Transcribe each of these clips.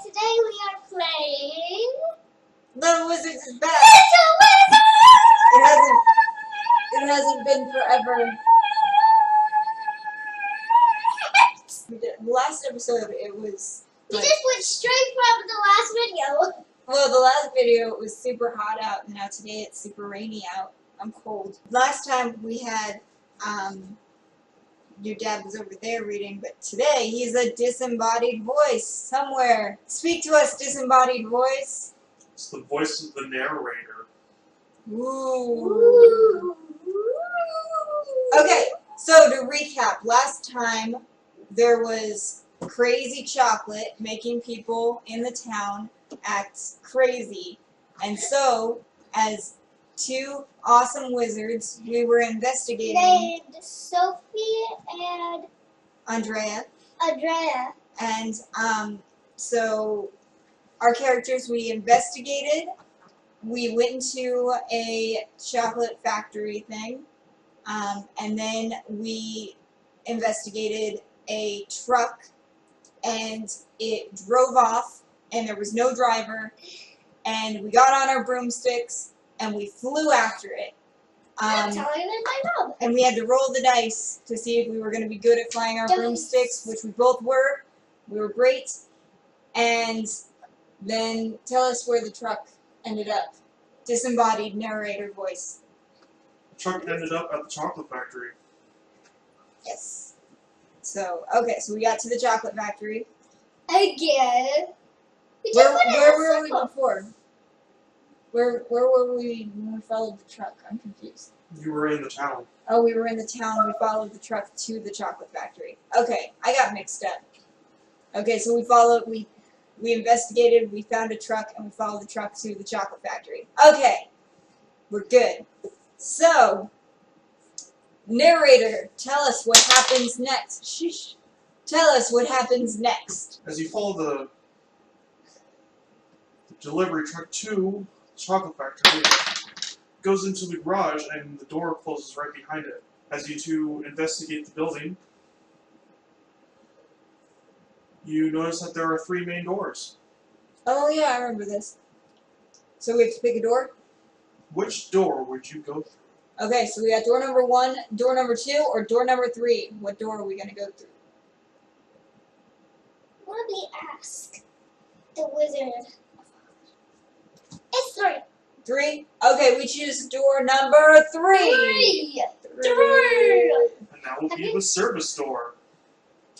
today we are playing Little Wizards is back. Little Wizards! It hasn't been forever. The last episode, it was We like, just went straight from the last video. well, the last video it was super hot out, and now today it's super rainy out. I'm cold. Last time we had, your dad was over there reading, but today he's a disembodied voice somewhere. Speak to us, disembodied voice. It's the voice of the narrator. Ooh. Okay, so to recap, last time there was crazy chocolate making people in the town act crazy. And so, as two awesome wizards, we were investigating Named Sophie and Andrea. Andrea. And so our characters, we investigated. We went into a chocolate factory thing. And then we investigated a truck, and it drove off, and there was no driver, and we got on our broomsticks, and we flew after it. I'm telling them my mom. And we had to roll the dice to see if we were going to be good at flying our broomsticks, which we both were. We were great. And then tell us where the truck ended up. Disembodied narrator voice. The truck ended up at the chocolate factory. Yes. So, okay, so we got to the chocolate factory. Again. We just Where went in a were we circle. before? Where were we when we followed the truck? I'm confused. You were in the town. Oh, we were in the town. We followed the truck to the chocolate factory. Okay, I got mixed up. Okay, so we investigated, we found a truck, and we followed the truck to the chocolate factory. Okay, we're good. So, narrator, tell us what happens next. Shh. Tell us what happens next. As you follow the delivery truck to the chocolate factory, it goes into the garage and the door closes right behind it. As you two investigate the building, you notice that there are 3 main doors. Oh yeah, I remember this. So we have to pick a door? Which door would you go through? Okay, so we got door number 1, door number 2, or door number 3. What door are we going to go through? Let me ask the wizard. It's 3. 3? Okay, we choose door number 3. 3. 3. And that will be the service door.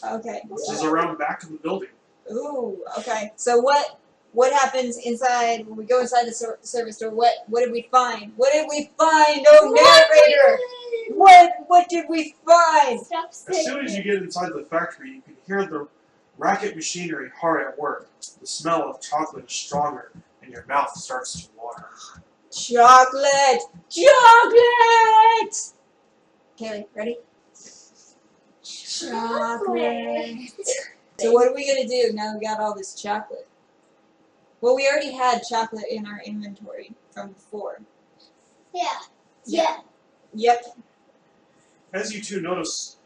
Okay. This is around back of the building. Ooh, okay. So what happens inside when we go inside the service door? What did we find? What did we find? Oh, narrator! What did we find? Stop As saying soon as it. you get inside the factory, you can hear the racket machinery hard at work. The smell of chocolate is stronger, and your mouth starts to water. Chocolate! Chocolate! Kaylee, ready? Chocolate. So what are we gonna do now that we got all this chocolate? Well, we already had chocolate in our inventory from before. Yeah. Yep. As you two notice,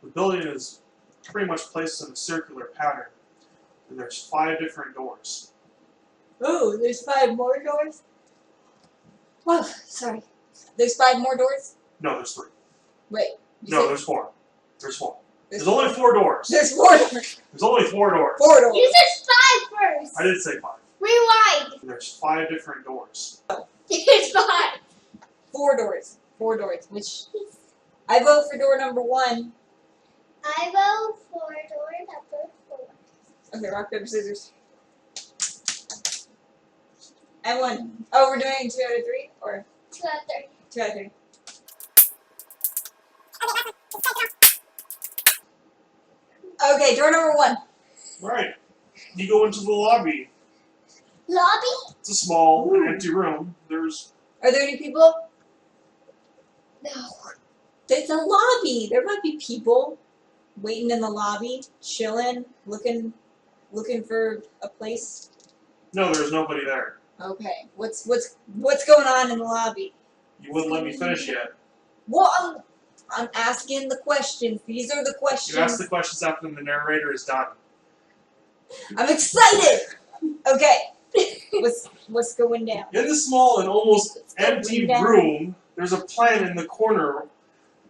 the building is pretty much placed in a circular pattern, and there's 5 different doors. Ooh, there's 5 more doors? Oh, sorry. There's 5 more doors? No, there's 3. Wait. you No, said there's 4. There's 4. there's There's only 4 doors. There's 4 doors. There's only 4 doors. 4 doors. You said 5 first. I didn't say 5. Rewind. And there's 5 different doors. It's 5. 4 doors. 4 doors. Which I vote for door number 1. I vote for door number 4. Okay, rock, paper, scissors. And 1. Oh, we're doing 2 out of 3? Or 2 out of 3. 2 out of 3? Okay, door number 1. Right. You go into the lobby. Lobby? It's a small, Ooh. empty room. There's Are there any people? No. It's a lobby. There might be people waiting in the lobby, chilling, looking for a place. no, there's nobody there. Okay, what's going on in the lobby? You wouldn't let me finish yet. Well, I'm asking the questions. These are the questions. You ask the questions after the narrator is done. I'm excited. Okay. What's going down? In the small and almost What's going empty down? room, there's a plant in the corner,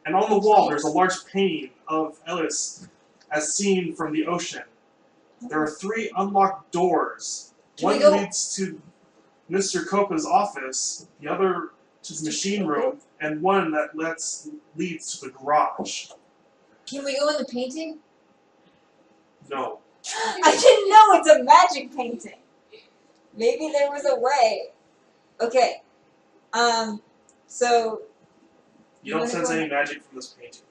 and on the wall there's a large painting of Ellis as seen from the ocean. There are 3 unlocked doors. Can we One go- leads to Mr. Copa's office, the other to the machine room, and one that leads to the garage. Can we go in the painting? No. I didn't know it's a magic painting. Maybe there was a way. Okay. So. You don't wanna sense go any in- magic from this painting.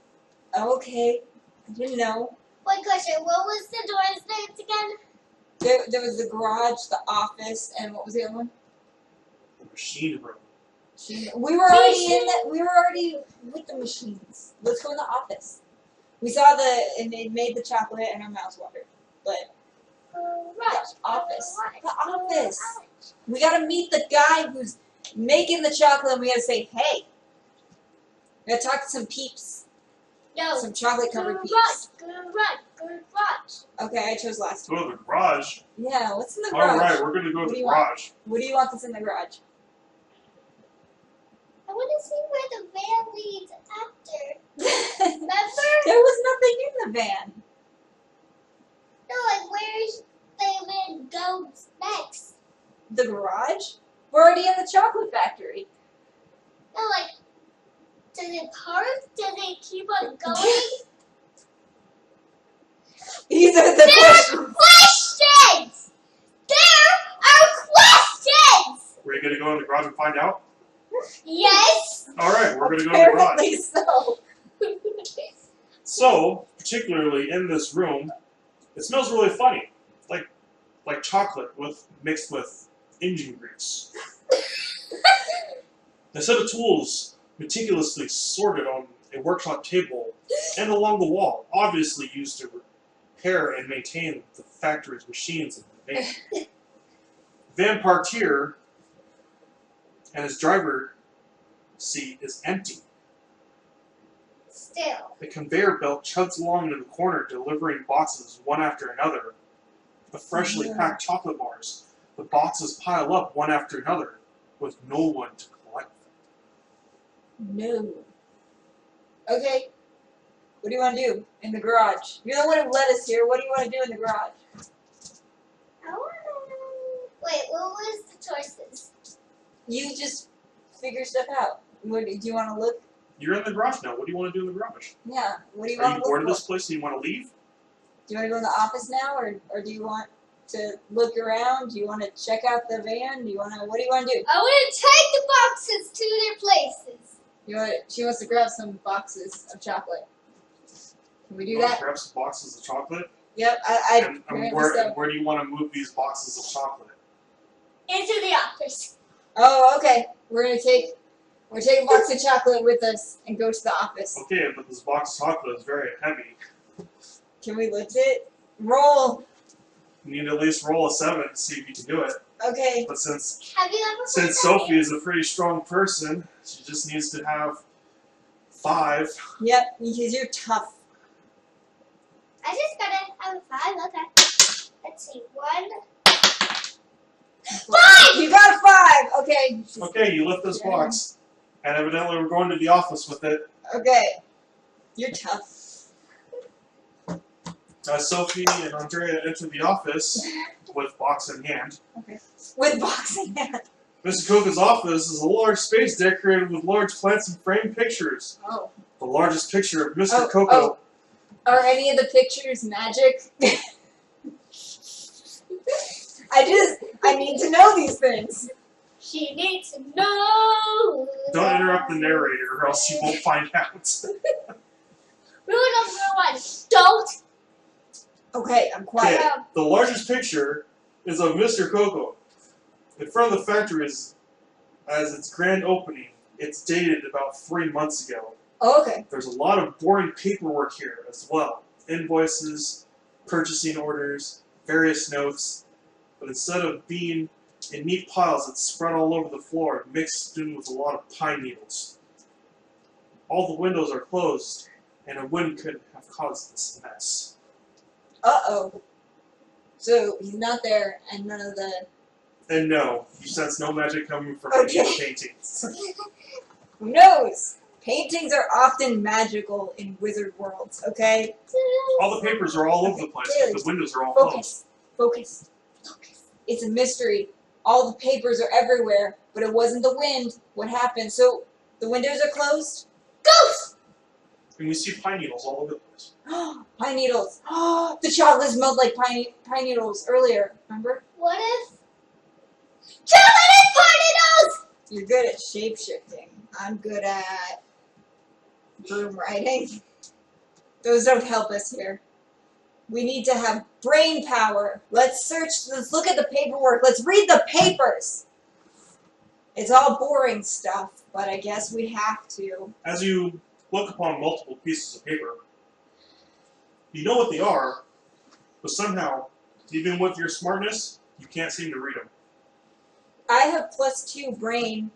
Okay. I didn't know. One question. What was the door's names again? There was the garage, the office, and what was the other one? The machine room. We were already in that. We were already with the machines. Let's go in the office. We saw and it made the chocolate and our mouths watered. But Garage. The office. Garage. The office. Garage. we gotta meet the guy who's making the chocolate, and we gotta say, "Hey." We gotta talk to some peeps, No. some chocolate-covered Garage. peeps. Garage. Okay, I chose last. Go to the garage. Yeah, what's in the garage? Alright, we're gonna go What to do the you want? garage. What do you want that's in the garage? I want to see where the van leads after. there Remember? was nothing in the van. No, like where's the van goes next? The garage? We're already in the chocolate factory. No, like does it park? Does it keep on going? These are the There are questions. questions! There are questions! We're gonna go in the garage and find out? Yes! Alright, we're gonna go to the garage. Apparently so. So, particularly in this room, it smells really funny. Like chocolate mixed with engine grease. A set of tools meticulously sorted on a workshop table and along the wall, obviously used to repair and maintain the factory's machines and the van parked here, and his driver seat is empty. Still. The conveyor belt chugs along in the corner, delivering boxes one after another of freshly packed chocolate bars. The boxes pile up one after another, with no one to collect them. No. Okay. What do you want to do in the garage? You're the one who led us here. What do you want to do in the garage? I wanna... Wait, what was the choices? You just figure stuff out. What, do you want to look? You're in the garage now. What do you want to do in the garage? Yeah. What do you Are want you to bored of look this place and you want to leave? Do you want to go in the office now, or do you want to look around? Do you want to check out the van? Do you want to? What do you want to do? I want to take the boxes to their places. You want? She wants to grab some boxes of chocolate. Can we do You want that? to grab some boxes of chocolate? Yep. I And apparently where, so. where do you want to move these boxes of chocolate? Into the office. Oh, okay. We're taking a box of chocolate with us and go to the office. Okay, but this box of chocolate is very heavy. Can we lift it? Roll. You need to at least roll a 7 to see if you can do it. Okay. But since Have you ever played that Sophie game? is a pretty strong person, she just needs to have 5. Yep. Because you're tough. I just got it. I'm 5. Okay. Let's see. 1. 5! You got a 5. Okay. Okay, you lift this box. And evidently we're going to the office with it. Okay. You're tough. Sophie and Andrea enter the office with box in hand. With boxing hand. Mr. Coca's office is a large space decorated with large plants and framed pictures. Oh. The largest picture of Mr. Oh, Coco. oh. Are any of the pictures magic? I need to know these things. She needs to know. Don't interrupt the narrator or else you won't find out. Rule number 1. Don't. Okay, I'm quiet. Okay, the largest picture is of Mr. Coco. In front of the factory is as its grand opening. It's dated about 3 months ago. Oh, okay. There's a lot of boring paperwork here as well. Invoices, purchasing orders, various notes. But instead of being in neat piles, it's spread all over the floor, mixed in with a lot of pine needles. All the windows are closed, and a wind could have caused this mess. Uh-oh. So he's not there, and none of the. And no, you sense no magic coming from Okay. any paintings. Who knows? Paintings are often magical in wizard worlds. Okay. All the papers are all over the place, but the windows are all closed. Focus. It's a mystery. All the papers are everywhere, but it wasn't the wind. What happened? So the windows are closed. Ghost! And we see pine needles all over the place. Pine needles. The chocolate smelled like pine needles earlier. Remember? What if chocolate and particles? You're good at shape shifting. I'm good at broom riding. Those don't help us here. We need to have brain power. Let's look at the paperwork. Let's read the papers. It's all boring stuff, but I guess we have to. As you look upon multiple pieces of paper, you know what they are, but somehow, even with your smartness, you can't seem to read them. I have +2 brain.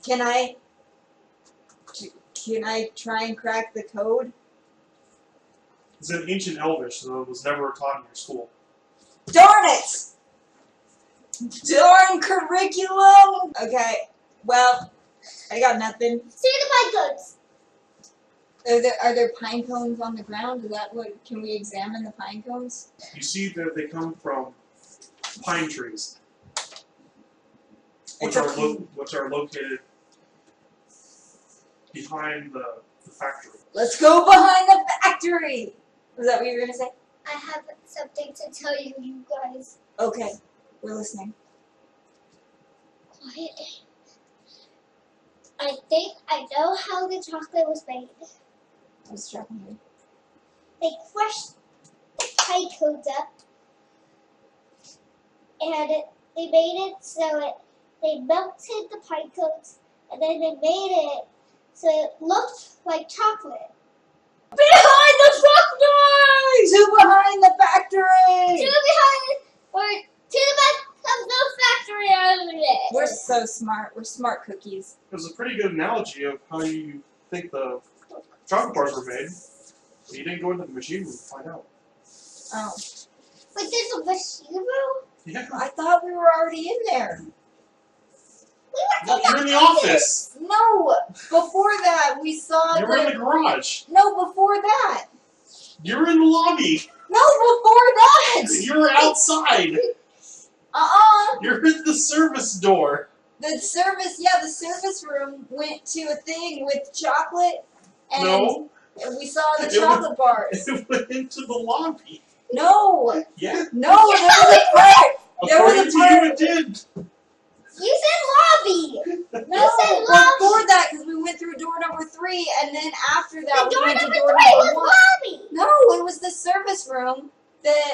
Can I try and crack the code? It's an ancient Elvish, so it was never taught in your school. Darn it! Darn curriculum! Okay, well, I got nothing. See the pine cones. Are there pine cones on the ground? Is that what? Can we examine the pine cones? You see that they come from pine trees, which are located behind the factory. Let's go behind the factory! Was that what you were gonna say? I have something to tell you, you guys. Okay, we're listening. Quiet. I think I know how the chocolate was made. I was tracking you. They crushed the pine cones up, and they made it so they melted the pine cones, and then they made it so it looked like chocolate. Behind the factory! To behind the factory! To the back of the factory over there. We're so smart. We're smart cookies. It was a pretty good analogy of how you think the chocolate bars were made, but you didn't go into the machine room to find out. Oh. But there's a machine room? Yeah. I thought we were already in there. No, you're in the office. No! Before that, we saw You were in the garage. No, before that! You were in the lobby. No, before that! You were outside. You're in the service door. The service room went to a thing with chocolate, and No. we saw the It chocolate bars. It went into the lobby. No! Yeah. No, there was a part! There was According a to part- you, it did. You said lobby! No, said lobby. before that, because we went through door number 3, and then after that, The we door went to number door 3 number 1. was lobby! No, it was the service room.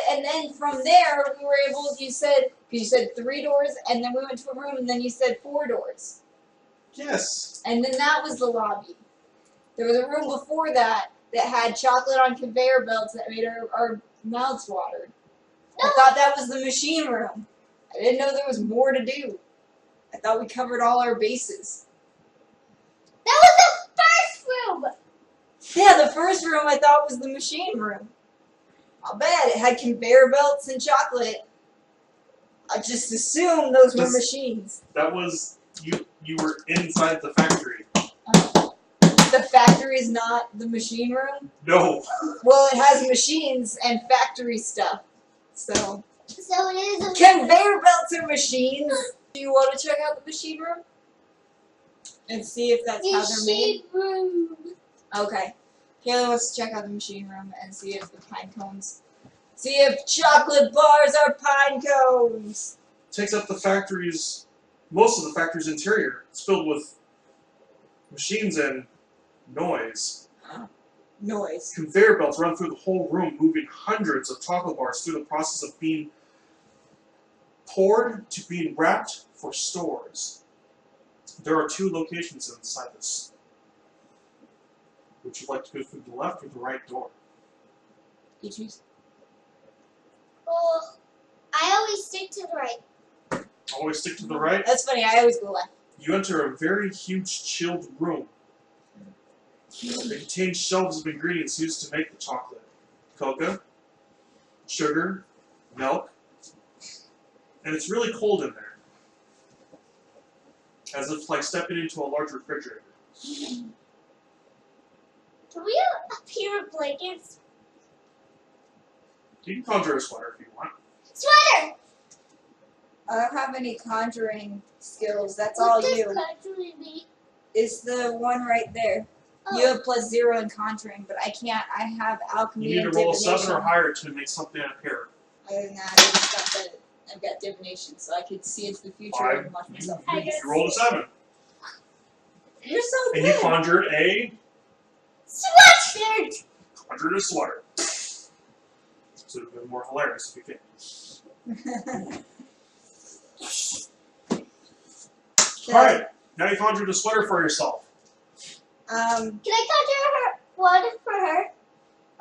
And then from there, we were able, you said 3 doors, and then we went to a room, and then you said 4 doors. Yes. And then that was the lobby. There was a room before that had chocolate on conveyor belts that made our mouths watered. I thought that was the machine room. I didn't know there was more to do. I thought we covered all our bases. That was the first room! Yeah, the first room I thought was the machine room. I'll bet it had conveyor belts and chocolate. I just assumed those were machines. That was you were inside the factory. The factory is not the machine room? No. Well, it has machines and factory stuff. So, So it is a conveyor belts are machines. Do you want to check out the machine room? And see if that's how they're made? machine room. Okay. Kayla wants to check out the machine room and see if the pine cones... See if chocolate bars are pine cones! Takes up most of the factory's interior. It's filled with machines and noise. Noise. Conveyor belts run through the whole room, moving hundreds of chocolate bars through the process of being poured to being wrapped for stores. There are 2 locations inside this. Would you like to go through the left or the right door? You choose. Well, I always stick to the right. Always stick to the right. That's funny, I always go left. You enter a very huge chilled room. It contains shelves of ingredients used to make the chocolate. Cocoa, sugar, milk, and it's really cold in there. As if like stepping into a large refrigerator. Do we have a pair of blankets? You can conjure a sweater if you want. Sweater! I don't have any conjuring skills. That's What all does you. conjuring mean? It's the one right there. Oh. You have +0 in conjuring, but I can't. I have alchemy You need to and roll a divination. 7 or higher to make something appear. Other than that, I just got I've got divination, so I could see into the future and watch myself. You rolled a 7. You're so And good. you conjured a Sweatshirt! a sweater. This would have been more hilarious if you could. Alright, now you conjured a sweater for yourself. Can I conjure her one for her?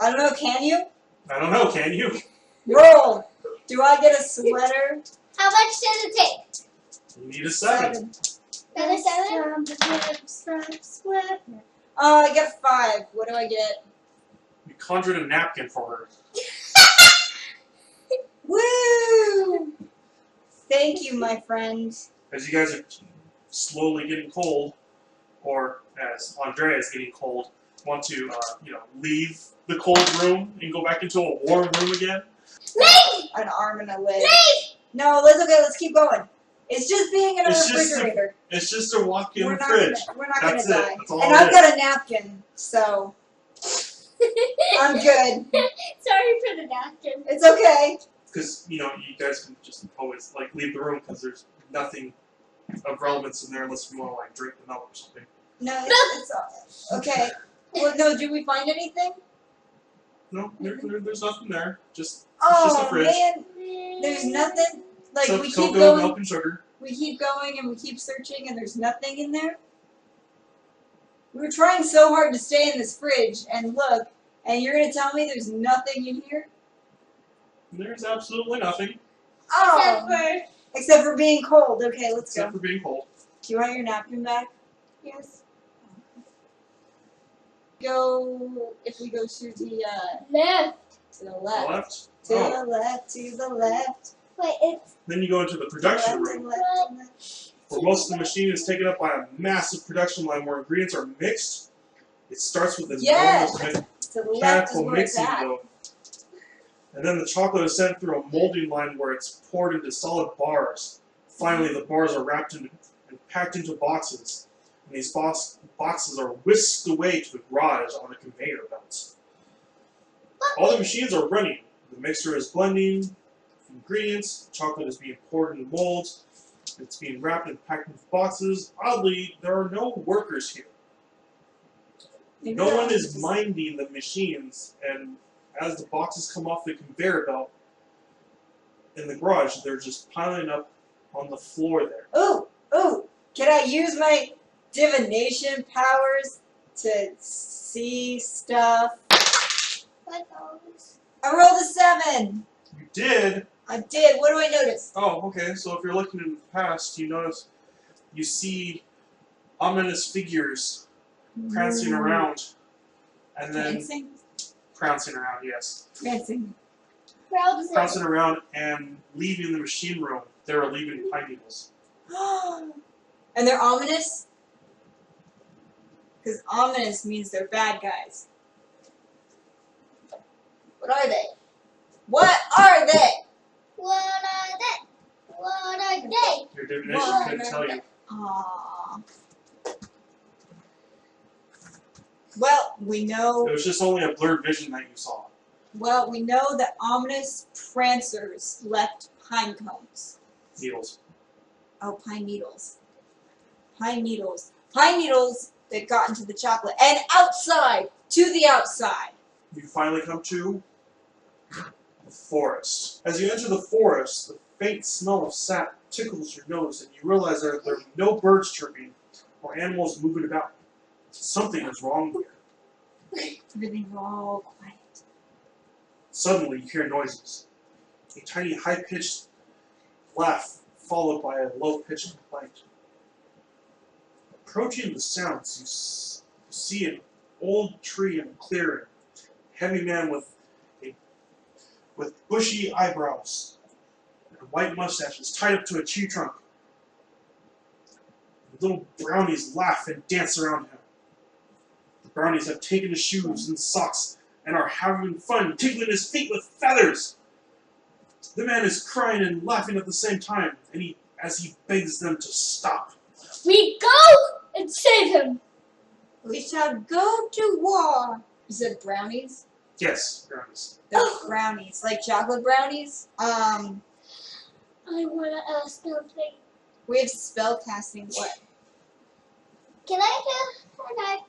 I don't know. Can you I don't know, can you? roll? Do I get a sweater? How much does it take? You need a 7. Another 7? Oh, I get 5. What do I get? You conjured a napkin for her. Woo! Thank you, my friend. As you guys are slowly getting cold, or as Andrea is getting cold, want to, leave the cold room and go back into a warm room again. Leave! An arm and a leg. Leave! No, let's okay. Let's keep going. It's just being in a It's just refrigerator. It's just a walk-in We're not fridge. gonna That's it. die. That's all And it I've is. got a napkin, so I'm good. Sorry for the napkin. It's okay. Because, you guys can just always, leave the room because there's nothing of relevance in there unless you want to, drink the milk or something. No, it's okay. Well, no. Did we find anything? No, there's nothing there. Just a Oh fridge. man, there's nothing. Like So, we keep cocoa, going, milk, and sugar. we keep going, and we keep searching, and there's nothing in there. We were trying so hard to stay in this fridge and look, and you're gonna tell me there's nothing in here? There's absolutely nothing Oh, except for being cold. Okay, let's except go. for being cold. Do you want your napkin back? Yes. Go if we go to the Left. to the To the left, left. to Oh, the left, to the left. Wait, it's then you go into the production room, Left. where most of the machine is taken up by a massive production line where ingredients are mixed. It starts with an Yes! enormous To the left is mechanical where it's mixing at. wheel. And then the chocolate is sent through a molding line where it's poured into solid bars. Finally, the bars are wrapped and packed into boxes. And these boxes are whisked away to the garage on a conveyor belt. All the machines are running. The mixer is blending ingredients. The chocolate is being poured in molds. It's being wrapped and packed into boxes. Oddly, there are no workers here. Maybe No that one was is just- minding the machines, and as the boxes come off the conveyor belt in the garage, they're just piling up on the floor there. Ooh, can I use my divination powers to see stuff? what those? I rolled a 7. You did? I did. What do I notice? Oh, okay, so if you're looking in the past, you see ominous figures prancing around, and then Prancing? prancing around, yes. Prancing. Frozen. Prancing around and leaving the machine room. They were leaving pine needles. And they're ominous? Because ominous means they're bad guys. What are they? What are they? What are they? What are they? Your divination Well, couldn't tell you. Aww. Well, we know. It was just only a blurred vision that you saw. Well, we know that ominous prancers left pine cones. Needles. Oh, pine needles. Pine needles. Pine needles that got into the chocolate. And outside! To the outside! You finally come to the forest. As you enter the forest, the faint smell of sap tickles your nose, and you realize there are no birds chirping or animals moving about. Something is wrong here. Everything's all quiet. Suddenly, you hear noises. A tiny, high-pitched laugh, followed by a low-pitched complaint. Approaching the sounds, you see an old tree in a clearing. A heavy man with a with bushy eyebrows and white mustaches tied up to a tree trunk. The little brownies laugh and dance around him. The brownies have taken his shoes and socks and are having fun tickling his feet with feathers. The man is crying and laughing at the same time, and as he begs them to stop. We go and save him. We shall go to war. You said brownies? Yes, brownies. They're brownies, like chocolate brownies. I want to ask something. We have spell casting. What? Can I do a knife?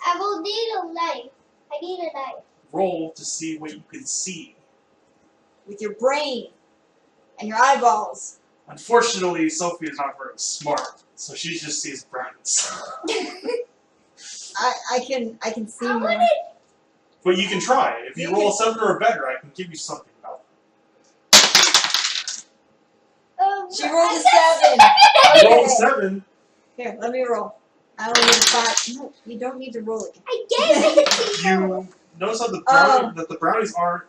I will need a knife. I need a knife. Roll to see what you can see. With your brain and your eyeballs. Unfortunately, Sophie is not very smart, so she just sees brownies. I can see I more. want it. But you can try. If you roll a 7 or better, I can give you something about it. She rolled a 7. I rolled a Okay. 7. Here, let me roll. I only need a 5. No, you don't need to roll again. I gave it to you. You notice that the brownies aren't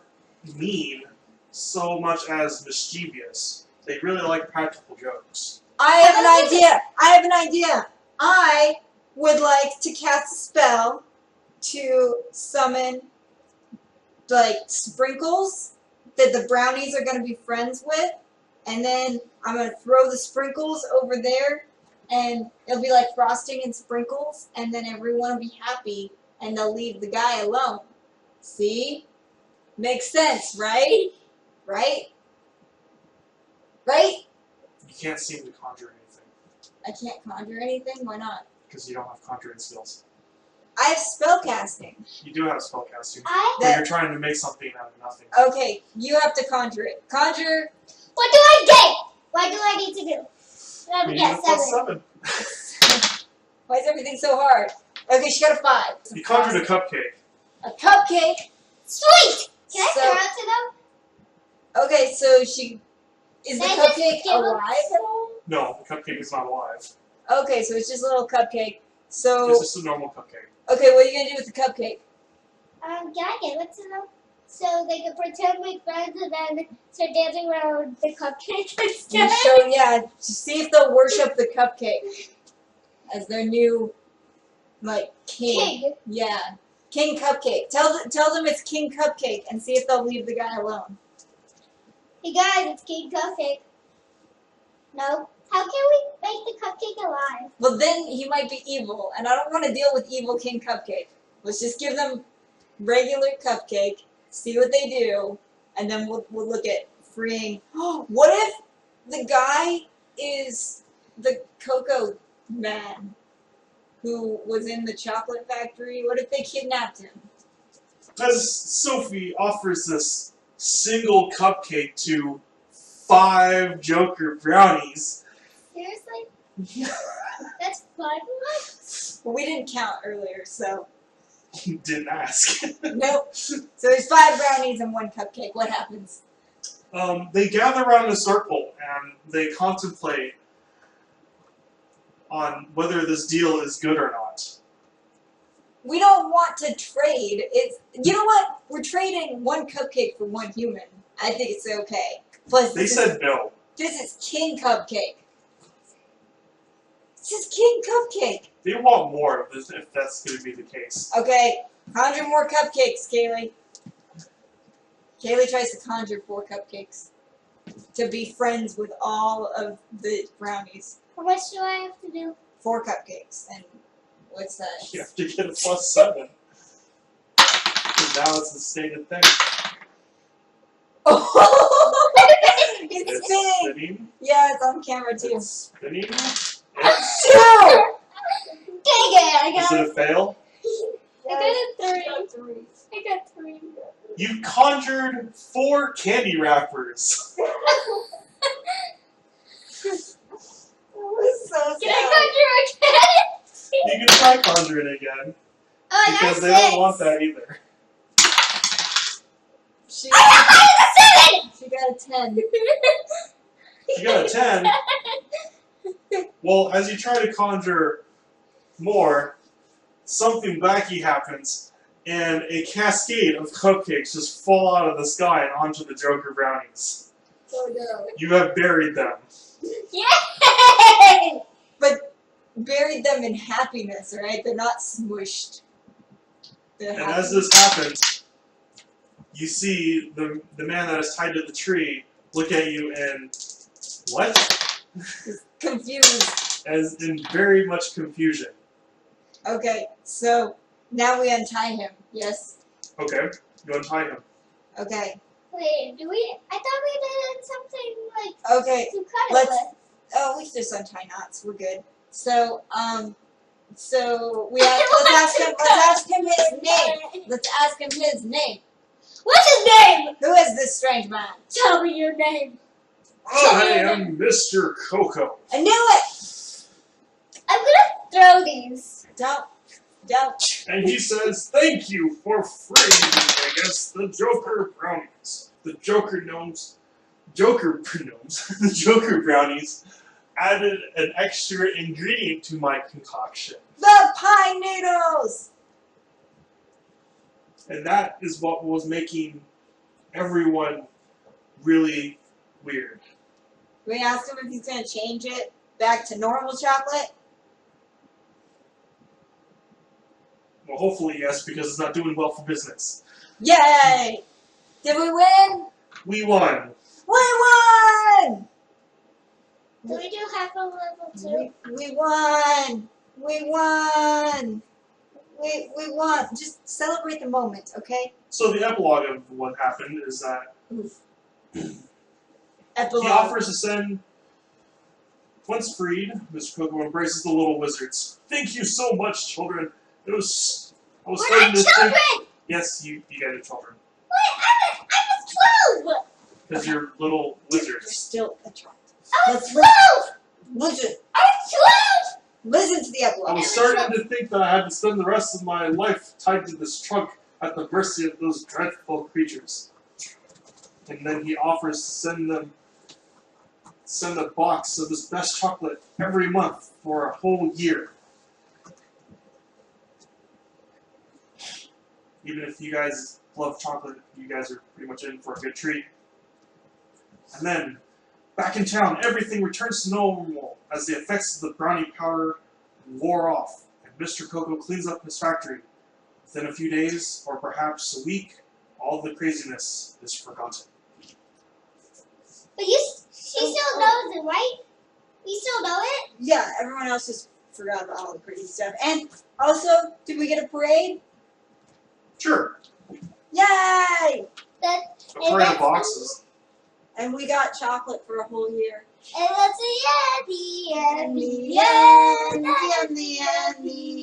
mean so much as mischievous. They really like practical jokes. I have an idea. I would like to cast a spell to summon, like, sprinkles that the brownies are going to be friends with. And then I'm going to throw the sprinkles over there. And it'll be like frosting and sprinkles. And then everyone will be happy. And they'll leave the guy alone. See? Makes sense, right? Right? Right? You can't seem to conjure anything I can't conjure anything? Why not? because you don't have conjuring skills. I have spellcasting. You do have spellcasting, I. but you're trying to make something out of nothing. Okay, you have to conjure it. Conjure. What do I get? What do I need to do? Let You me need get a plus 7. 7. Why is everything so hard? Okay, she got a 5. You conjured a cupcake. A cupcake. Sweet. Can I So- throw it to them? Okay, so she is the Can I just cupcake give 'em alive at all? No, the cupcake is not alive. Okay, so it's just a little cupcake. So It's just a normal cupcake. okay, what are you gonna do with the cupcake? Can I give it to them? So they can pretend we're friends and then start dancing around the cupcake You instead. show, yeah, see if they'll worship the cupcake as their new, like, king. King. Yeah, King Cupcake. Tell them it's King Cupcake and see if they'll leave the guy alone. Hey guys, it's King Cupcake. No? How can we make the cupcake alive? Well, then he might be evil, and I don't want to deal with evil King Cupcake. Let's just give them regular cupcake, see what they do, and then we'll look at freeing. What if the guy is the Cocoa Man who was in the chocolate factory? What if they kidnapped him? As Sophie offers this single cupcake to 5 Joker brownies, Seriously? That's fun. Well, we didn't count earlier, so you didn't ask. nope. So there's 5 brownies and 1 cupcake. What happens? They gather around in a circle and they contemplate on whether this deal is good or not. We don't want to trade. You know what? We're trading 1 cupcake for 1 human. I think it's okay. Plus, They said no. this is King Cupcake. This is King Cupcake. They want more if that's going to be the case. Okay, conjure more cupcakes, Kaylee. Kaylee tries to conjure 4 cupcakes to be friends with all of the brownies. How much do I have to do? 4 cupcakes. And what's that? You have to get a plus 7. Because now it's a stated thing. Oh, it's It's spinning. spinning. Yeah, it's on camera too. It's spinning. Two. Dang it! Is it a fail? I got a 3. I got 3. You conjured 4 candy wrappers. was so Can sad. I conjure again? You can try conjuring again. Oh, Because that's they don't 6. want that either. She I got a 10. You got a 10. Well, as you try to conjure more, something wacky happens, and a cascade of cupcakes just fall out of the sky and onto the Joker brownies. Oh no. You have buried them. Yay! But buried them in happiness, right? They're not smushed. They're And happy. as this happens, you see the man that is tied to the tree look at you and what? Confused. As in very much confusion. Okay, so now we untie him. Yes? Okay, you untie him. Okay. Wait, I thought we did something like Okay. to cut Let's- it with. Oh, we can just untie knots. We're good. So, so we have, let's ask him his name. Let's ask him his name. What's his name? Who is this strange man? Tell me your name. I am Mr. Coco. I knew it! I'm gonna throw these. Don't. And he says, thank you for freeing, I guess, the Joker brownies. The Joker brownies added an extra ingredient to my concoction. The pine needles! And that is what was making everyone really weird. We asked him if he's going to change it back to normal chocolate. Well, hopefully yes, because it's not doing well for business. Yay! Did we win? We won. We won! Do we do half a level 2? We won! We won! We won! Just celebrate the moment, okay? So the epilogue of what happened is that he Epilogue. offers to send, once freed, Mr. Coco embraces the little wizards. Thank you so much, children. I was We're starting not to children! think. Yes, you guys are children. Wait, I was 12! Because you're little You're wizards. still a child. I was Let's 12! Listen, I was 12! listen to the I epilogue. was starting to think that I had to spend the rest of my life tied to this trunk at the mercy of those dreadful creatures. And then he offers to send a box of his best chocolate every month for a whole year. Even if you guys love chocolate, you guys are pretty much in for a good treat. And then, back in town, everything returns to normal as the effects of the brownie powder wore off, and Mr. Coco cleans up his factory. Within a few days, or perhaps a week, all the craziness is forgotten. But she still knows it, right? You still know it? Yeah, everyone else just forgot about all the crazy stuff. And also, did we get a parade? Sure, Yay! That, a parade of boxes. And we got chocolate for a whole year. And that's the end. The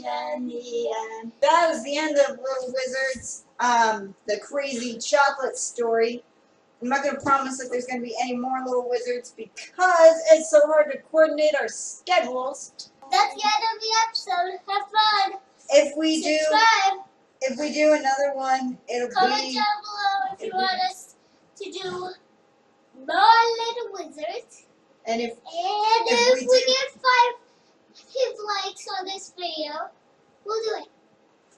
end. That was the end of Little Wizards, the crazy chocolate story. I'm not going to promise that there's going to be any more Little Wizards because it's so hard to coordinate our schedules. That's the end of the episode. Have fun. If we Subscribe. do another one, it'll Comment be down below if you want us to do more Little Wizards. and if And If if we we do- get 5 likes on this video, we'll do it.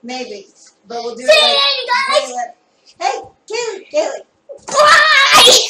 maybe, but we'll do See it you like later, guys. Hey, Kaylee. Bye!